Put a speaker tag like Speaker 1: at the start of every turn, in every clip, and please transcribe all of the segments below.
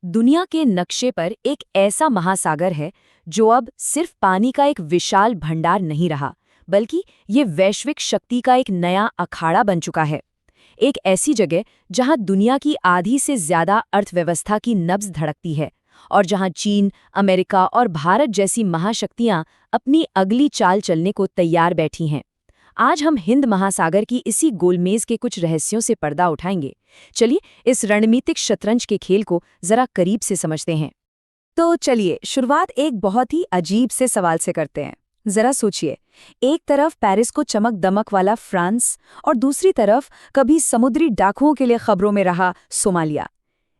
Speaker 1: दुनिया के नक्शे पर एक ऐसा महासागर है जो अब सिर्फ पानी का एक विशाल भंडार नहीं रहा, बल्कि ये वैश्विक शक्ति का एक नया अखाड़ा बन चुका है। एक ऐसी जगह जहां दुनिया की आधी से ज्यादा अर्थव्यवस्था की नब्ज धड़कती है और जहां चीन, अमेरिका और भारत जैसी महाशक्तियां अपनी अगली चाल चलने को तैयार बैठी हैं। आज हम हिंद महासागर की इसी गोलमेज के कुछ रहस्यों से पर्दा उठाएंगे। चलिए इस रणनीतिक शतरंज के खेल को जरा करीब से समझते हैं। तो चलिए शुरुआत एक बहुत ही अजीब से सवाल से करते हैं। जरा सोचिए, एक तरफ पेरिस को चमक दमक वाला फ्रांस और दूसरी तरफ कभी समुद्री डाकुओं के लिए खबरों में रहा सोमालिया।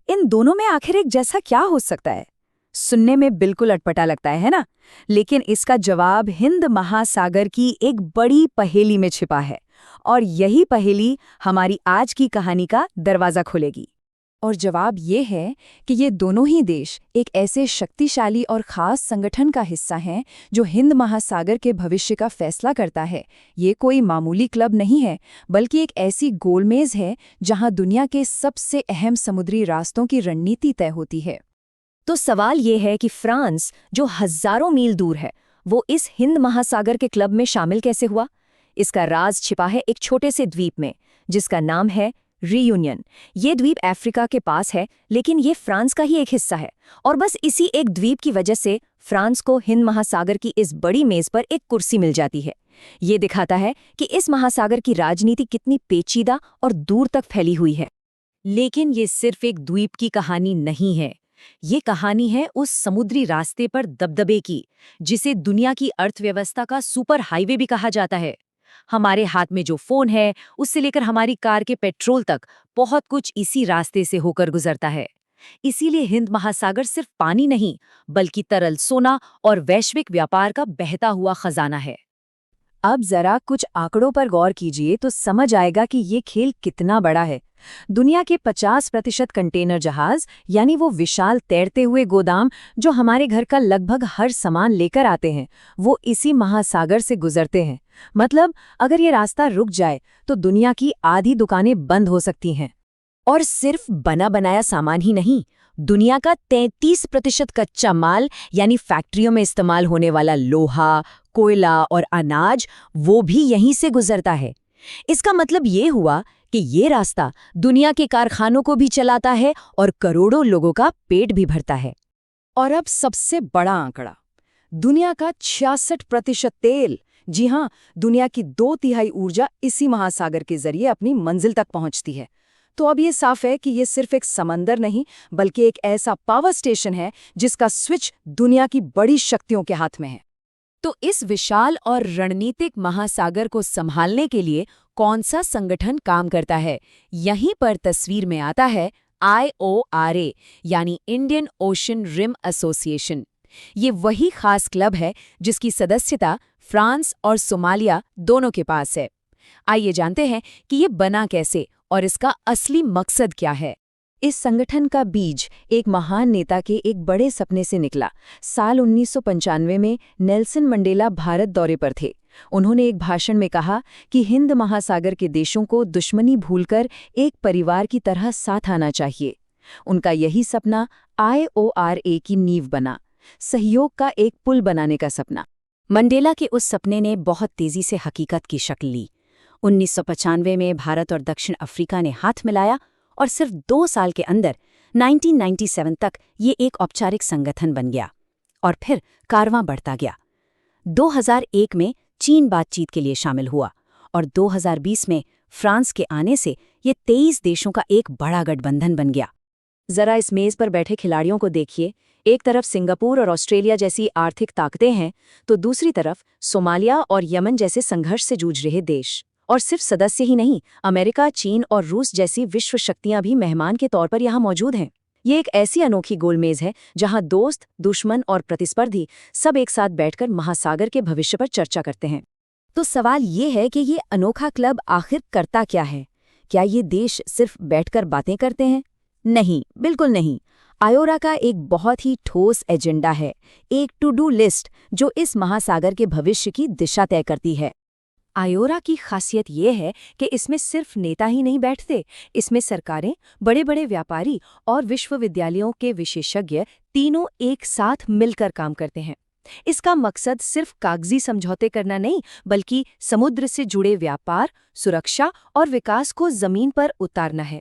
Speaker 1: इन दोनों में आखिर एक जैसा क्या हो सकता है? सुनने में बिल्कुल अटपटा लगता है ना? लेकिन इसका जवाब हिंद महासागर की एक बड़ी पहेली में छिपा है, और यही पहेली हमारी आज की कहानी का दरवाजा खोलेगी। और जवाब ये है कि ये दोनों ही देश एक ऐसे शक्तिशाली और ख़ास संगठन का हिस्सा हैं जो हिंद महासागर के भविष्य का फैसला करता है। ये कोई मामूली क्लब नहीं है, बल्कि एक ऐसी गोलमेज है जहां दुनिया के सबसे अहम समुद्री रास्तों की रणनीति तय होती है। तो सवाल ये है कि फ्रांस, जो हजारों मील दूर है, वो इस हिंद महासागर के क्लब में शामिल कैसे हुआ? इसका राज छिपा है एक छोटे से द्वीप में, जिसका नाम है रीयूनियन। ये द्वीप अफ्रीका के पास है, लेकिन ये फ्रांस का ही एक हिस्सा है, और बस इसी एक द्वीप की वजह से फ्रांस को हिंद महासागर की इस बड़ी मेज पर एक कुर्सी मिल जाती है। ये दिखाता है कि इस महासागर की राजनीति कितनी पेचीदा और दूर तक फैली हुई है। लेकिन ये सिर्फ एक द्वीप की कहानी नहीं है। ये कहानी है उस समुद्री रास्ते पर दबदबे की, जिसे दुनिया की अर्थव्यवस्था का सुपर हाईवे भी कहा जाता है। हमारे हाथ में जो फोन है, उससे लेकर हमारी कार के पेट्रोल तक, बहुत कुछ इसी रास्ते से होकर गुजरता है। इसीलिए हिंद महासागर सिर्फ पानी नहीं, बल्कि तरल सोना और वैश्विक व्यापार का बहता हुआ खजाना है। अब जरा कुछ आंकड़ों पर गौर कीजिए तो समझ आएगा कि ये खेल कितना बड़ा है। दुनिया के 50% कंटेनर जहाज, यानी वो विशाल तैरते हुए गोदाम जो हमारे घर का लगभग हर सामान लेकर आते हैं, वो इसी महासागर से गुजरते हैं। मतलब अगर ये रास्ता रुक जाए तो दुनिया की आधी दुकानें बंद हो सकती हैं। और सिर्फ बना बनाया सामान ही नहीं, दुनिया का 33% कच्चा माल, यानी फैक्ट्रियों में इस्तेमाल होने वाला लोहा, कोयला और अनाज, वो भी यहीं से गुजरता है। इसका मतलब ये हुआ कि ये रास्ता दुनिया के कारखानों को भी चलाता है और करोड़ों लोगों का पेट भी भरता है। और अब सबसे बड़ा आंकड़ा, दुनिया का 66% तेल, जी हाँ, दुनिया की 2/3 ऊर्जा इसी महासागर के जरिए अपनी मंजिल तक पहुंचती है। तो अब ये साफ है कि ये सिर्फ एक समंदर नहीं, बल्कि एक ऐसा पावर स्टेशन है जिसका स्विच दुनिया की बड़ी शक्तियों के हाथ में है। तो इस विशाल और रणनीतिक महासागर को संभालने के लिए कौन सा संगठन काम करता है? यहीं पर तस्वीर में आता है IORA, यानी इंडियन ओशन रिम एसोसिएशन। ये वही खास क्लब है जिसकी सदस्यता फ्रांस और सोमालिया दोनों के पास है। आइए जानते हैं कि ये बना कैसे और इसका असली मकसद क्या है। इस संगठन का बीज एक महान नेता के एक बड़े सपने से निकला। साल 1995 में नेल्सन मंडेला भारत दौरे पर थे। उन्होंने एक भाषण में कहा कि हिंद महासागर के देशों को दुश्मनी भूलकर एक परिवार की तरह साथ आना चाहिए। उनका यही सपना IORA की नींव बना, सहयोग का एक पुल बनाने का सपना। मंडेला के उस सपने ने बहुत तेजी से हकीकत की शक्ल ली। 1995 में भारत और दक्षिण अफ्रीका ने हाथ मिलाया और सिर्फ 2 साल के अंदर 1997 तक ये एक औपचारिक संगठन बन गया। और फिर कारवां बढ़ता गया। 2001 में चीन बातचीत के लिए शामिल हुआ और 2020 में फ्रांस के आने से ये 23 देशों का एक बड़ा गठबंधन बन गया। जरा इस मेज पर बैठे खिलाड़ियों को देखिए। एक तरफ सिंगापुर और ऑस्ट्रेलिया जैसी आर्थिक ताकतें हैं, तो दूसरी तरफ सोमालिया और यमन जैसे संघर्ष से जूझ रहे देश। और सिर्फ सदस्य ही नहीं, अमेरिका, चीन और रूस जैसी विश्व शक्तियां भी मेहमान के तौर पर यहाँ मौजूद हैं। ये एक ऐसी अनोखी गोलमेज है जहां दोस्त, दुश्मन और प्रतिस्पर्धी सब एक साथ बैठकर महासागर के भविष्य पर चर्चा करते हैं। तो सवाल ये है कि ये अनोखा क्लब आखिर करता क्या है? क्या ये देश सिर्फ बैठकर बातें करते हैं? नहीं, बिल्कुल नहीं। आयोरा का एक बहुत ही ठोस एजेंडा है, एक टू डू लिस्ट जो इस महासागर के भविष्य की दिशा तय करती है। आयोरा की खासियत ये है कि इसमें सिर्फ नेता ही नहीं बैठते, इसमें सरकारें, बड़े बड़े व्यापारी और विश्वविद्यालयों के विशेषज्ञ तीनों एक साथ मिलकर काम करते हैं। इसका मकसद सिर्फ कागजी समझौते करना नहीं, बल्कि समुद्र से जुड़े व्यापार, सुरक्षा और विकास को जमीन पर उतारना है।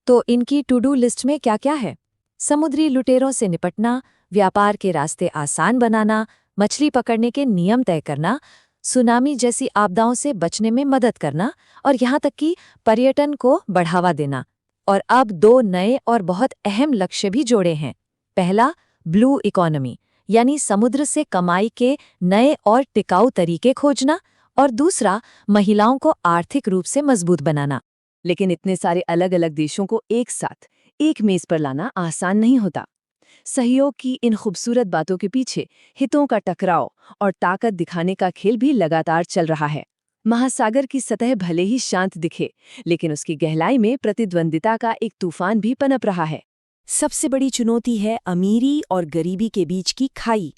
Speaker 1: तो इनकी टू डू लिस्ट में क्या क्या है? समुद्री लुटेरों से निपटना, व्यापार के रास्ते आसान बनाना, मछली पकड़ने के नियम तय करना, सुनामी जैसी आपदाओं से बचने में मदद करना और यहाँ तक कि पर्यटन को बढ़ावा देना। और अब 2 नए और बहुत अहम लक्ष्य भी जोड़े हैं। पहला, ब्लू इकोनॉमी, यानी समुद्र से कमाई के नए और टिकाऊ तरीके खोजना, और दूसरा, महिलाओं को आर्थिक रूप से मजबूत बनाना। लेकिन इतने सारे अलग अलग देशों को एक साथ एक मेज पर लाना आसान नहीं होता। सहयोग की इन खूबसूरत बातों के पीछे हितों का टकराव और ताकत दिखाने का खेल भी लगातार चल रहा है। महासागर की सतह भले ही शांत दिखे, लेकिन उसकी गहराई में प्रतिद्वंदिता का एक तूफान भी पनप रहा है। सबसे बड़ी चुनौती है अमीरी और गरीबी के बीच की खाई।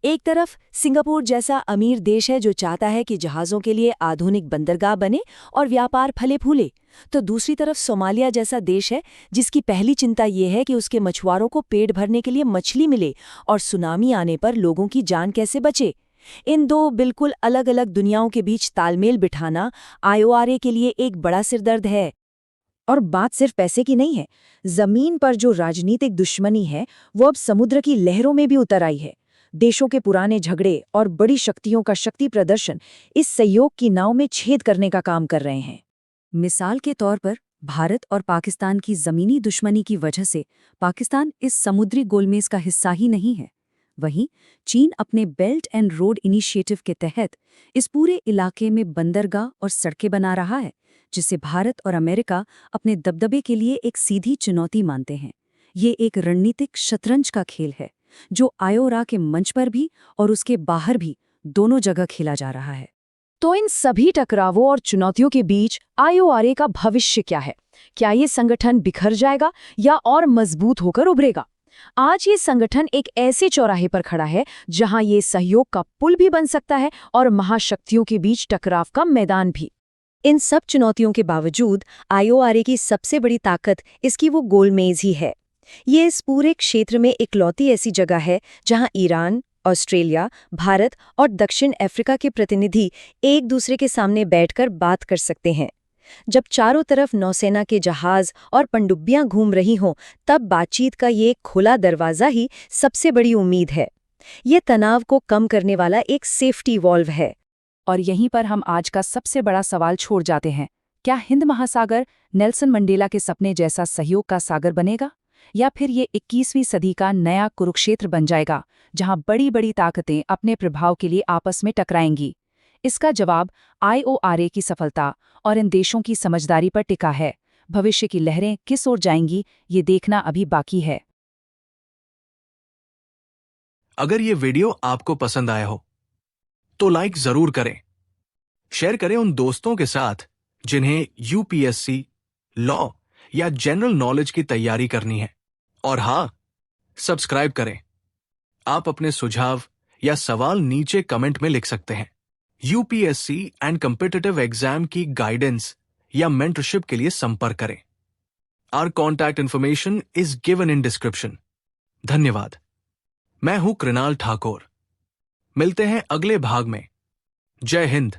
Speaker 1: एक तरफ सिंगापुर जैसा अमीर देश है जो चाहता है कि जहाज़ों के लिए आधुनिक बंदरगाह बने और व्यापार फले फूले, तो दूसरी तरफ सोमालिया जैसा देश है जिसकी पहली चिंता ये है कि उसके मछुआरों को पेट भरने के लिए मछली मिले और सुनामी आने पर लोगों की जान कैसे बचे। इन 2 बिल्कुल अलग अलग दुनियाओं के बीच तालमेल बिठाना आईओआरए के लिए एक बड़ा सिरदर्द है। और बात सिर्फ पैसे की नहीं है। जमीन पर जो राजनीतिक दुश्मनी है वो अब समुद्र की लहरों में भी उतर आई है। देशों के पुराने झगड़े और बड़ी शक्तियों का शक्ति प्रदर्शन इस सहयोग की नाव में छेद करने का काम कर रहे हैं। मिसाल के तौर पर भारत और पाकिस्तान की जमीनी दुश्मनी की वजह से पाकिस्तान इस समुद्री गोलमेज का हिस्सा ही नहीं है। वहीं चीन अपने बेल्ट एंड रोड इनिशिएटिव के तहत इस पूरे इलाके में बंदरगाह और सड़कें बना रहा है, जिसे भारत और अमेरिका अपने दबदबे के लिए एक सीधी चुनौती मानते हैं। ये एक रणनीतिक शतरंज का खेल है जो आयोरा के मंच पर भी और उसके बाहर भी दोनों जगह खेला जा रहा है। तो इन सभी टकरावों और चुनौतियों के बीच आईओआरए का भविष्य क्या है? क्या ये संगठन बिखर जाएगा या और मजबूत होकर उभरेगा? आज ये संगठन एक ऐसे चौराहे पर खड़ा है जहां ये सहयोग का पुल भी बन सकता है और महाशक्तियों के बीच टकराव का मैदान भी। इन सब चुनौतियों के बावजूद आईओआरए की सबसे बड़ी ताकत इसकी वो गोलमेज ही है। ये इस पूरे क्षेत्र में इकलौती ऐसी जगह है जहां ईरान, ऑस्ट्रेलिया, भारत और दक्षिण अफ्रीका के प्रतिनिधि एक दूसरे के सामने बैठकर बात कर सकते हैं। जब चारों तरफ नौसेना के जहाज और पनडुब्बियां घूम रही हों, तब बातचीत का ये खुला दरवाज़ा ही सबसे बड़ी उम्मीद है। ये तनाव को कम करने वाला एक सेफ्टी वॉल्व है। और यहीं पर हम आज का सबसे बड़ा सवाल छोड़ जाते हैं। क्या हिंद महासागर नेल्सन मंडेला के सपने जैसा सहयोग का सागर बनेगा, या फिर ये 21वीं सदी का नया कुरुक्षेत्र बन जाएगा जहां बड़ी बड़ी ताकतें अपने प्रभाव के लिए आपस में टकराएंगी? इसका जवाब आईओआरए की सफलता और इन देशों की समझदारी पर टिका है। भविष्य की लहरें किस ओर जाएंगी, ये देखना अभी बाकी है।
Speaker 2: अगर ये वीडियो आपको पसंद आया हो तो लाइक जरूर करें, शेयर करें उन दोस्तों के साथ जिन्हें यूपीएससी, लॉ या जनरल नॉलेज की तैयारी करनी है। और हाँ, सब्सक्राइब करें। आप अपने सुझाव या सवाल नीचे कमेंट में लिख सकते हैं। यूपीएससी एंड कॉम्पिटिटिव एग्जाम की गाइडेंस या मेंटरशिप के लिए संपर्क करें। Our contact information is given in description. धन्यवाद। मैं हूं कृणाल ठाकुर। मिलते हैं अगले भाग में। जय हिंद।